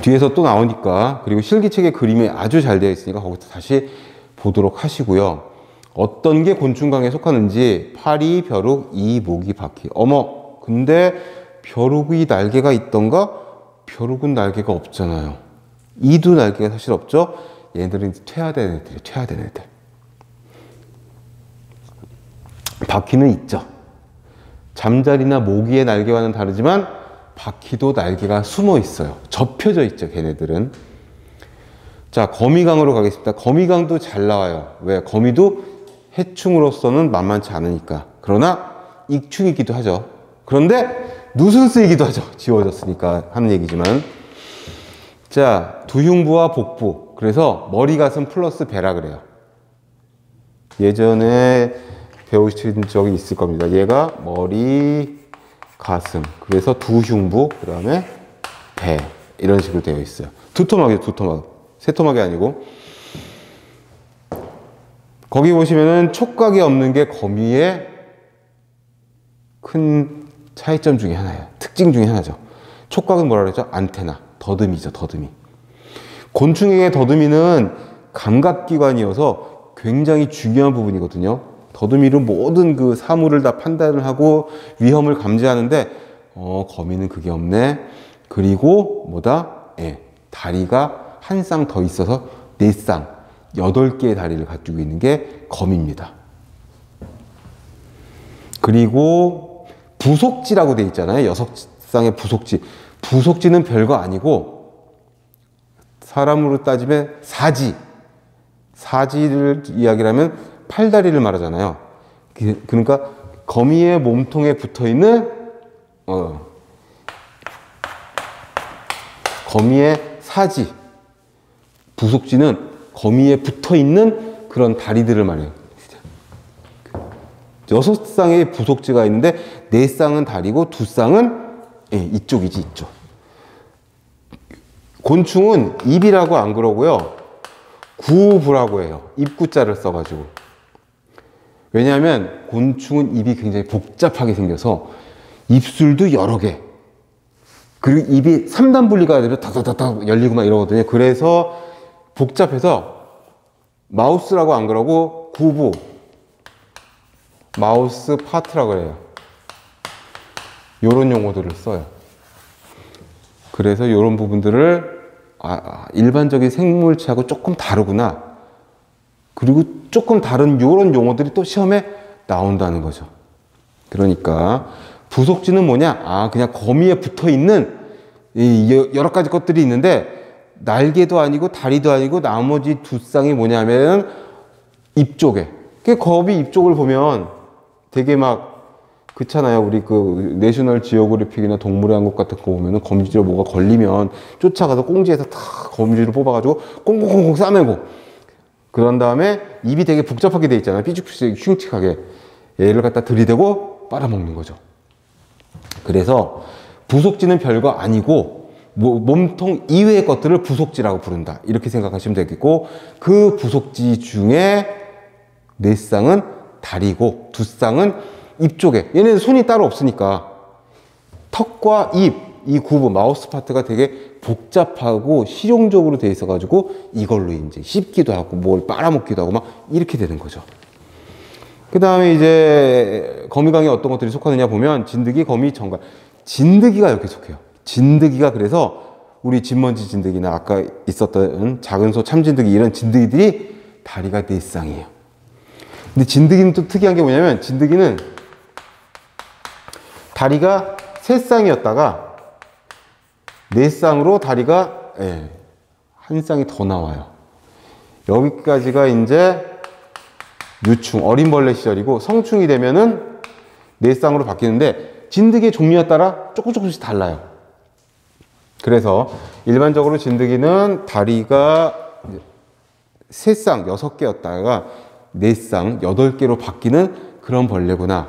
뒤에서 또 나오니까, 그리고 실기책의 그림이 아주 잘 되어 있으니까 거기서 다시 보도록 하시고요. 어떤 게 곤충강에 속하는지, 파리, 벼룩, 이, 모기, 바퀴. 어머, 근데 벼룩이 날개가 있던가? 벼룩은 날개가 없잖아요. 이도 날개가 사실 없죠? 얘들은 퇴화된 애들이에요. 퇴화된 애들. 바퀴는 있죠. 잠자리나 모기의 날개와는 다르지만 바퀴도 날개가 숨어 있어요. 접혀져 있죠, 걔네들은. 자, 거미강으로 가겠습니다. 거미강도 잘 나와요. 왜? 거미도 해충으로서는 만만치 않으니까. 그러나 익충이기도 하죠. 그런데 누순쓰이기도 하죠. 지워졌으니까 하는 얘기지만. 자, 두흉부와 복부. 그래서 머리, 가슴 플러스 배라 그래요. 예전에 배우신 적이 있을 겁니다. 얘가 머리, 가슴. 그래서 두흉부, 그 다음에 배. 이런 식으로 되어 있어요. 두 토막이에요, 두 토막. 세 토막이 아니고. 거기 보시면은 촉각이 없는 게 거미의 큰 차이점 중에 하나예요. 특징 중에 하나죠. 촉각은 뭐라 그랬죠? 안테나, 더듬이죠, 더듬이. 곤충에게 더듬이는 감각기관이어서 굉장히 중요한 부분이거든요. 더듬이로 모든 그 사물을 다 판단을 하고 위험을 감지하는데, 거미는 그게 없네. 그리고 뭐다? 다리가 한 쌍 더 있어서 4쌍, 8개의 다리를 가지고 있는 게 거미입니다. 그리고 부속지라고 돼 있잖아요. 6쌍의 부속지. 부속지는 별거 아니고 사람으로 따지면 사지. 사지를 이야기하면 팔다리를 말하잖아요. 그러니까 거미의 몸통에 붙어있는 거미의 사지. 부속지는 거미에 붙어있는 그런 다리들을 말해요. 6쌍의 부속지가 있는데 4쌍은 다리고 2쌍은 이쪽이지, 이쪽. 곤충은 입이라고 안 그러고요. 구부라고 해요. 입구자를 써가지고. 왜냐하면 곤충은 입이 굉장히 복잡하게 생겨서 입술도 여러 개. 그리고 입이 3단 분리가 되면 다다다다 열리고 막 이러거든요. 그래서 복잡해서 마우스라고 안 그러고 구부, 마우스 파트라고 해요. 요런 용어들을 써요. 그래서 요런 부분들을 일반적인 생물체하고 조금 다르구나. 그리고 조금 다른 요런 용어들이 또 시험에 나온다는 거죠. 그러니까 부속지는 뭐냐? 그냥 거미에 붙어 있는 여러 가지 것들이 있는데 날개도 아니고 다리도 아니고 나머지 두 쌍이 뭐냐면 입 쪽에. 그 거미 입 쪽을 보면 되게 막 그렇잖아요. 우리 그 내셔널 지오그래픽이나 동물의 왕국 같은 거 보면은 거미줄에 뭐가 걸리면 쫓아가서 꽁지에서 탁 거미줄을 뽑아가지고 꽁꽁꽁꽁 싸매고 그런 다음에 입이 되게 복잡하게 돼 있잖아요. 삐죽삐죽 흉측하게 얘를 갖다 들이대고 빨아먹는 거죠. 그래서 부속지는 별거 아니고 몸통 이외의 것들을 부속지라고 부른다. 이렇게 생각하시면 되겠고 그 부속지 중에 네 쌍은 다리고 두 쌍은 입 쪽에 얘네는 손이 따로 없으니까 턱과 입, 이 구분 마우스 파트가 되게 복잡하고 실용적으로 돼 있어 가지고 이걸로 이제 씹기도 하고 뭘 빨아먹기도 하고 막 이렇게 되는 거죠. 그 다음에 이제 거미강에 어떤 것들이 속하느냐 보면 진드기, 거미, 정갈. 진드기가 여기 속해요. 진드기가 그래서 우리 진먼지 진드기나 아까 있었던 작은 소 참진드기 이런 진드기들이 다리가 네 쌍이에요. 근데 진드기는 또 특이한 게 뭐냐면 진드기는 다리가 세 쌍이었다가 네 쌍으로 다리가 한 쌍이 더 나와요. 여기까지가 이제 유충, 어린 벌레 시절이고 성충이 되면은 네 쌍으로 바뀌는데 진드기의 종류에 따라 조금씩 달라요. 그래서 일반적으로 진드기는 다리가 세 쌍, 6개였다가 네 쌍, 8개로 바뀌는 그런 벌레구나.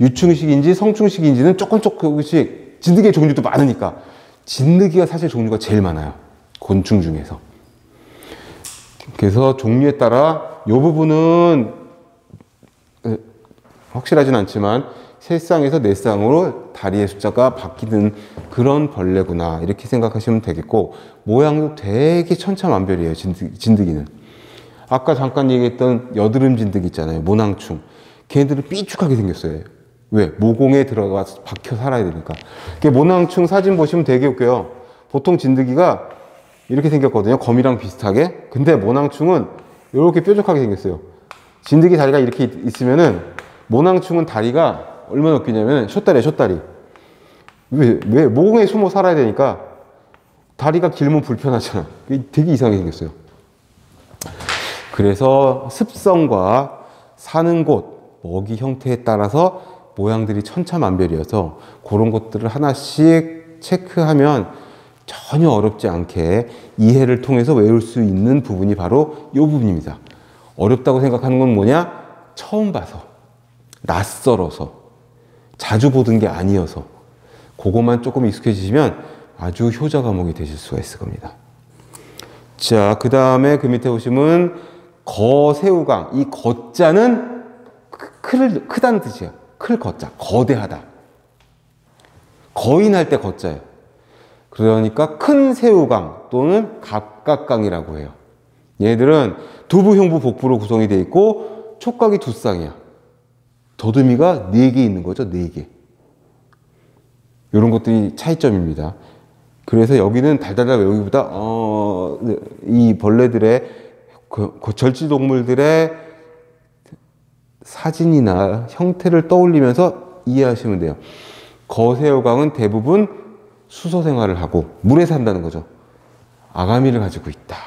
유충식인지 성충식인지는 조금씩 진드기의 종류도 많으니까 진드기가 사실 종류가 제일 많아요. 곤충 중에서. 그래서 종류에 따라 이 부분은 확실하진 않지만 세 쌍에서 네 쌍으로 다리의 숫자가 바뀌는 그런 벌레구나 이렇게 생각하시면 되겠고 모양도 되게 천차만별이에요. 진드기는. 아까 잠깐 얘기했던 여드름 진드기 있잖아요. 모낭충. 걔네들은 삐죽하게 생겼어요. 왜? 모공에 들어가서 박혀 살아야 되니까. 모낭충 사진 보시면 되게 웃겨요. 보통 진드기가 이렇게 생겼거든요. 거미랑 비슷하게. 근데 모낭충은 이렇게 뾰족하게 생겼어요. 진드기 다리가 이렇게 있으면은 모낭충은 다리가 얼마나 웃기냐면 숏다리야, 숏다리. 왜? 모공에 숨어 살아야 되니까 다리가 길면 불편하잖아. 되게 이상하게 생겼어요. 그래서 습성과 사는 곳, 먹이 형태에 따라서 모양들이 천차만별이어서 그런 것들을 하나씩 체크하면 전혀 어렵지 않게 이해를 통해서 외울 수 있는 부분이 바로 이 부분입니다. 어렵다고 생각하는 건 뭐냐? 처음 봐서, 낯설어서, 자주 보던 게 아니어서 그것만 조금 익숙해지시면 아주 효자 과목이 되실 수가 있을 겁니다. 자, 그 다음에 그 밑에 보시면 거새우강. 이 거자는 크다는 뜻이에요. 클 거자. 거대하다. 거인할 때 거자예요. 그러니까 큰 새우강 또는 갑각강이라고 해요. 얘네들은 두부, 흉부, 복부로 구성이 되어 있고 촉각이 두 쌍이야. 더듬이가 4개 있는 거죠. 4개. 이런 것들이 차이점입니다. 그래서 여기는 달달달 외우기보다 이 벌레들의 절지동물들의 사진이나 형태를 떠올리면서 이해하시면 돼요. 거새우강은 대부분 수소 생활을 하고 물에 산다는 거죠. 아가미를 가지고 있다.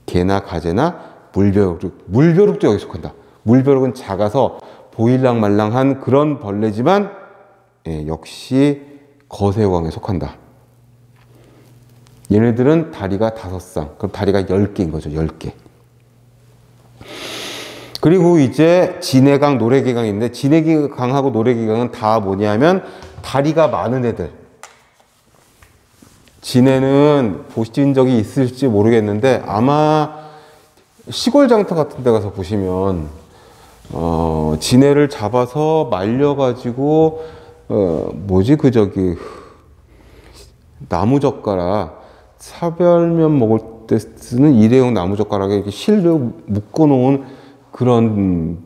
개나 가재나 물벼룩. 물벼룩도 여기 속한다. 물벼룩은 작아서 보일랑말랑한 그런 벌레지만 역시 거새우강에 속한다. 얘네들은 다리가 5쌍. 그럼 다리가 10개인 거죠. 10개. 그리고 이제 진해강, 노래개강이 있는데 진해강하고 노래개강은 다 뭐냐면 다리가 많은 애들. 진해는 보신 적이 있을지 모르겠는데 아마 시골 장터 같은 데 가서 보시면 진해를 잡아서 말려가지고 나무젓가락 사별면 먹을 때 쓰는 일회용 나무젓가락에 이렇게 실로 묶어놓은 그런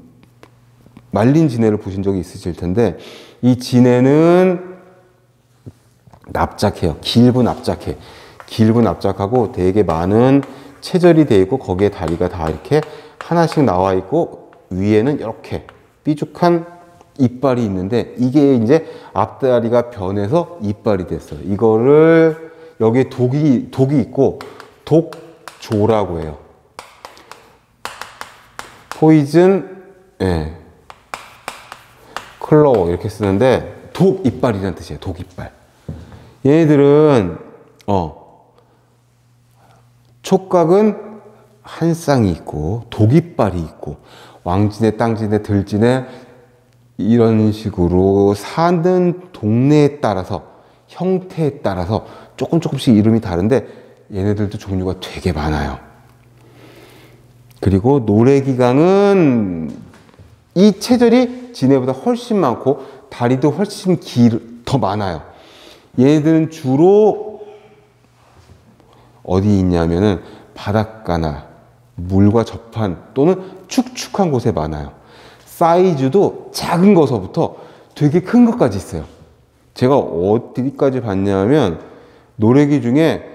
말린 진해를 보신 적이 있으실 텐데 이 진해는 납작해요. 길고 납작해. 길고 납작하고 되게 많은 체절이 되어 있고 거기에 다리가 다 이렇게 하나씩 나와 있고 위에는 이렇게 삐죽한 이빨이 있는데 이게 이제 앞다리가 변해서 이빨이 됐어요. 이거를 여기에 독이 있고 독조라고 해요. 포이즌, 예, 클로우 이렇게 쓰는데 독 이빨이라는 뜻이에요. 독 이빨. 얘네들은 촉각은 한 쌍이 있고 독 이빨이 있고 왕진에 땅진에 들진에 이런 식으로 사는 동네에 따라서 형태에 따라서 조금씩 이름이 다른데 얘네들도 종류가 되게 많아요. 그리고 노래기강은 이 체절이 지네보다 훨씬 많고 다리도 훨씬 더 많아요. 얘들은 주로 어디 있냐면은 바닷가나 물과 접한 또는 축축한 곳에 많아요. 사이즈도 작은 것서부터 되게 큰 것까지 있어요. 제가 어디까지 봤냐면 노래기 중에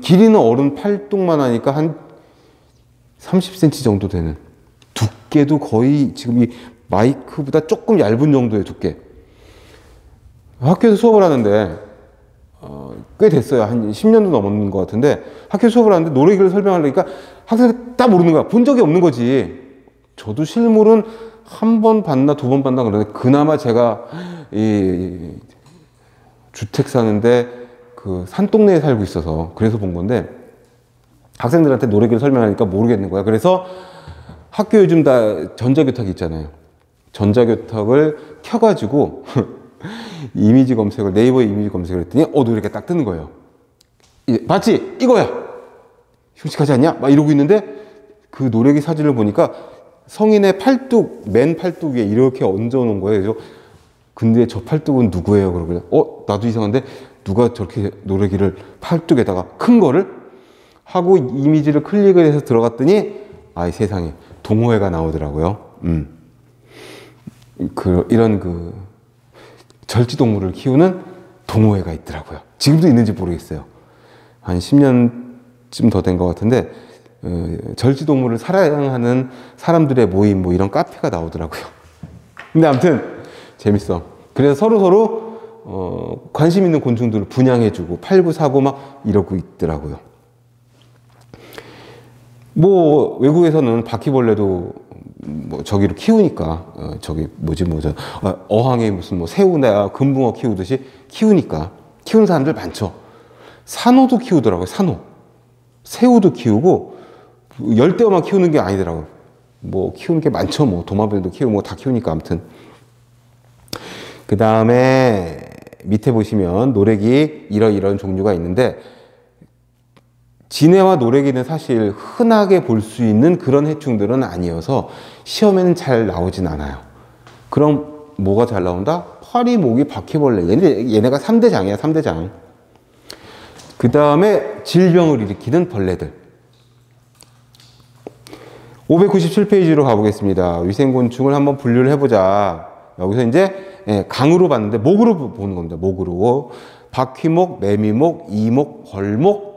길이는 어른 팔뚝만 하니까 한 30cm 정도 되는, 두께도 거의 지금 이 마이크보다 조금 얇은 정도의 두께. 학교에서 수업을 하는데 꽤 됐어요. 한 10년도 넘은 것 같은데 학교 수업을 하는데 노래기를 설명하려니까 학생들이 다 모르는 거야. 본 적이 없는 거지. 저도 실물은 한 번 봤나 두 번 봤나 그러는데 그나마 제가 이 주택 사는데 그 산동네에 살고 있어서 그래서 본 건데 학생들한테 노래기를 설명하니까 모르겠는 거야. 그래서 학교 요즘 다 전자교탁 있잖아요. 전자교탁을 켜가지고 이미지 검색을, 네이버에 이미지 검색을 했더니 노래기가 딱 뜨는 거예요. 봤지? 이거야! 흉측하지 않냐? 막 이러고 있는데 그 노래기 사진을 보니까 성인의 팔뚝, 맨 팔뚝 위에 이렇게 얹어 놓은 거예요. 그래서 근데 저 팔뚝은 누구예요? 그러고 나도 이상한데 누가 저렇게 노래기를 팔뚝에다가 큰 거를 하고 이미지를 클릭을 해서 들어갔더니 이 세상에 동호회가 나오더라고요. 이런 절지동물을 키우는 동호회가 있더라고요. 지금도 있는지 모르겠어요. 한 10년쯤 더 된 것 같은데 절지동물을 사랑하는 사람들의 모임 이런 카페가 나오더라고요. 근데 아무튼 재밌어. 그래서 서로 관심 있는 곤충들을 분양해주고 팔고 사고 막 이러고 있더라고요. 외국에서는 바퀴벌레도 저기로 키우니까 어항에 무슨 새우나 금붕어 키우듯이 키우니까 키우는 사람들 많죠. 산호도 키우더라고요. 산호. 새우도 키우고 열대어만 키우는 게 아니더라고요. 키우는 게 많죠. 도마뱀도 키우고 다 키우니까 아무튼. 그 다음에 밑에 보시면 노래기 이런 종류가 있는데 진해와 노래기는 사실 흔하게 볼 수 있는 그런 해충들은 아니어서 시험에는 잘 나오진 않아요. 그럼 뭐가 잘 나온다? 파리, 모기, 바퀴벌레. 얘네가 3대장이야, 3대장. 그 다음에 질병을 일으키는 벌레들. 597페이지로 가보겠습니다. 위생곤충을 한번 분류를 해보자. 여기서 이제 강으로 봤는데 목으로 보는 겁니다. 목으로. 바퀴목, 매미목, 이목, 벌목,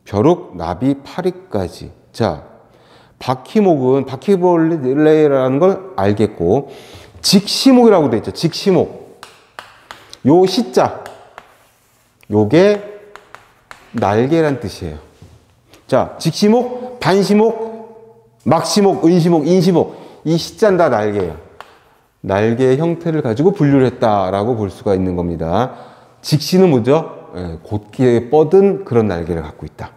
벼룩, 나비, 파리까지. 자, 바퀴목은 바퀴벌레라는 걸 알겠고, 직시목이라고 돼 있죠. 직시목. 요 시자. 요게 날개란 뜻이에요. 자, 직시목, 반시목, 막시목, 은시목, 인시목. 이 시자는 다 날개예요. 날개의 형태를 가지고 분류를 했다라고 볼 수가 있는 겁니다. 직시는 뭐죠? 곧게 뻗은 그런 날개를 갖고 있다.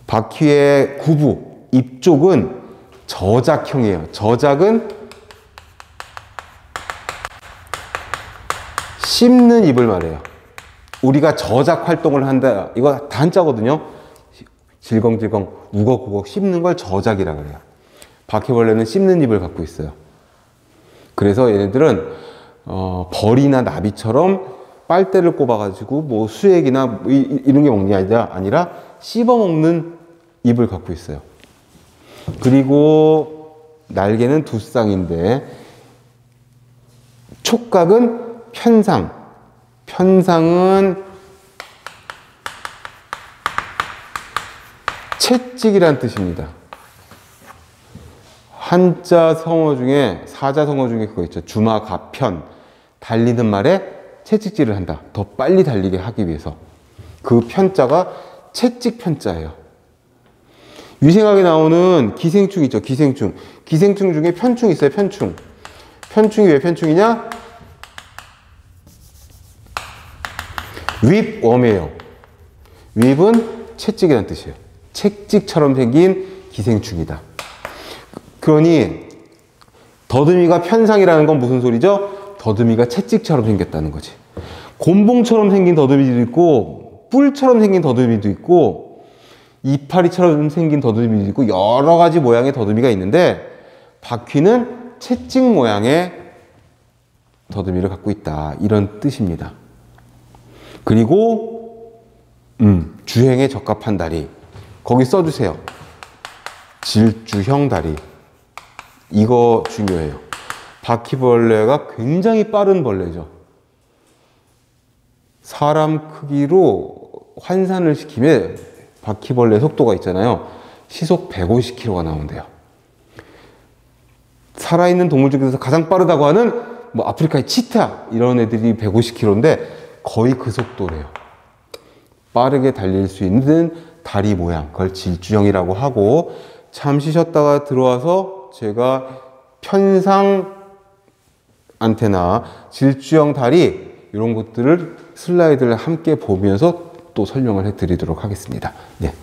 바퀴의 구부, 입 쪽은 저작형이에요. 저작은 씹는 입을 말해요. 우리가 저작 활동을 한다. 이거 단자거든요. 질겅질겅, 우걱우걱 씹는 걸 저작이라 그래요. 바퀴벌레는 씹는 입을 갖고 있어요. 그래서 얘네들은 벌이나 나비처럼 빨대를 꼽아가지고 수액이나 이런 게 먹는 게 아니라 씹어먹는 입을 갖고 있어요. 그리고 날개는 두 쌍인데 촉각은 편상. 편상은 채찍이란 뜻입니다. 한자 성어 중에 사자 성어 중에 그거 있죠. 주마가편. 달리는 말에 채찍질을 한다. 더 빨리 달리게 하기 위해서. 그 편자가 채찍 편자예요. 위생학에 나오는 기생충 있죠. 기생충. 기생충 중에 편충 있어요. 편충. 편충이 왜 편충이냐? 윗웜이에요. 윗은 채찍이라는 뜻이에요. 채찍처럼 생긴 기생충이다. 그러니 더듬이가 편상이라는 건 무슨 소리죠? 더듬이가 채찍처럼 생겼다는 거지. 곤봉처럼 생긴 더듬이도 있고 뿔처럼 생긴 더듬이도 있고 이파리처럼 생긴 더듬이도 있고 여러 가지 모양의 더듬이가 있는데 바퀴는 채찍 모양의 더듬이를 갖고 있다. 이런 뜻입니다. 그리고 주행에 적합한 다리. 거기 써주세요. 질주형 다리. 이거 중요해요. 바퀴벌레가 굉장히 빠른 벌레죠. 사람 크기로 환산을 시키면 바퀴벌레 속도가 있잖아요. 시속 150km가 나온대요. 살아있는 동물 중에서 가장 빠르다고 하는 뭐 아프리카의 치타 이런 애들이 150km인데 거의 그 속도래요. 빠르게 달릴 수 있는 다리 모양, 그걸 질주형이라고 하고, 잠시 쉬었다가 들어와서 제가 편상 안테나, 질주형 다리 이런 것들을 슬라이드를 함께 보면서 또 설명을 해드리도록 하겠습니다. 네.